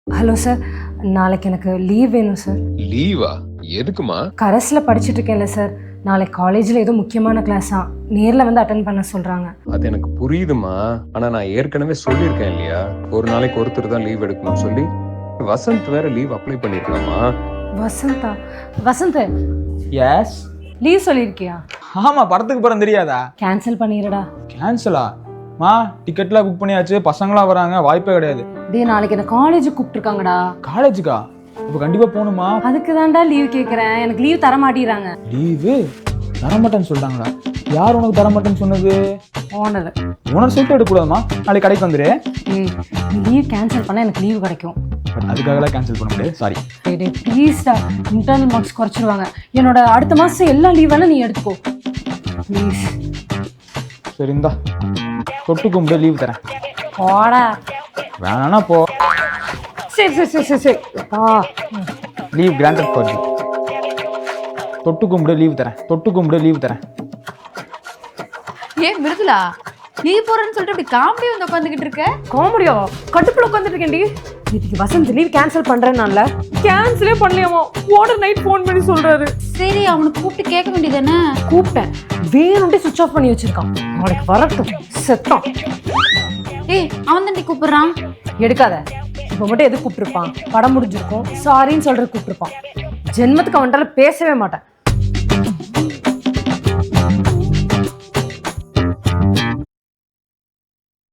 Hello sir, நாளைக்கு எனக்கு leave வேணும் சார். லீவா? எதுக்குமா? கரஸில் படிச்சுட்டு இருக்கேன்ல சார், நாளைக்கு காலேஜில் ஏதோ முக்கியமான கிளாஸா, நேரில் வந்து அட்டன் பண்ண சொல்கிறாங்க. அது எனக்கு புரியுதுமா. ஆனா நான் ஏற்கனவே சொல்லியிருக்கேன் இல்லையா, ஒரு நாளைக்கு ஒருத்தர் தான் லீவ் எடுக்கணும்னு சொல்லி. வசந்த் வேற லீவ் அப்ளை பண்ணிருக்காமா. வசந்தா? வசந்த், எஸ். லீவ் சொல்லியிருக்கியா? ஆமா, படத்துக்கு போறேன் தெரியாதா? கேன்சல் பண்ணிடுடா. கேன்சலா? மா, டிக்கெட்லாம் புக் பண்ணியாச்சு, பசங்களாம் வராங்க, வாய்ப்பே கிடையாது. டேய், நாளைக்கு என்ன காலேஜுக்கு கூப்பிட்டுருக்காங்கடா. காலேஜுக்கா? இப்போ கண்டிப்பா போகணுமா? அதுக்கு தான்டா லீவ் கேட்குறேன். எனக்கு லீவ் தர மாட்டேறாங்க. லீவு தரமாட்டேன்னு சொல்லிட்டாங்களா? யார் உனக்கு தரமாட்டேன்னு சொன்னது? ஓனர். ஓனர் சொல்லிட்டு எடுக்கக்கூடாதுமா, நாளைக்கு கடைக்கு வந்துரு. ஏய், லீவ் கேன்சல் பண்ணால் எனக்கு லீவ் கிடைக்கும். பட் அதுக்காகலாம் கேன்சல் பண்ண முடியாது, சாரி. டே ப்ளீஸ்டா, இன்டர்னல் மார்க்ஸ் குறைச்சிருவாங்க. என்னோட அடுத்த மாதம் எல்லா லீவ் வேணால் நீ எடுத்துக்கோ ப்ளீஸ். சரி, இந்தா தொட்டு கும்பிட்டு லீவ் தரேன். போடா. வேணானா போ. சரி சரி சரி சரி சரி. Leave granted for you. தொட்டு கும்பிட்டு லீவ் தரேன், தொட்டு கும்பிட்டு லீவ் தரேன். ஏன் மிருதுலா, லீவ் போறேன்னு சொல்லிட்டு இப்படி காமெடி வந்து உட்காந்துக்கிட்டு இருக்க? காமெடியா? கடுப்புல உட்காந்துட்டு இருக்கேன்டி. இதுக்கு வசந்த் லீவ் கேன்சல் பண்றேன்னால கேன்சலே பண்ணலையாமா. ஓனர் நைட் ஃபோன் பண்ணி சொல்றாரு. சரி, அவனுக்கு கூப்பிட்டு கேட்க வேண்டியதானே? கூப்பிட்டேன், வேணும்ட்டே சுவிட்ச் ஆஃப் பண்ணி வச்சிருக்கான். நாளைக்கு வரட்டும், செத்தான். ஏய், அவன் தான் கூப்பிடுறான். எடுக்காத. இப்போ மட்டும் எது கூப்பிட்டுருப்பான்? படம் முடிஞ்சிருக்கும், சாரின்னு சொல்ற கூப்பிட்டுருப்பான். ஜென்மத்துக்கு அவன்கிட்ட பேசவே மாட்டேன்.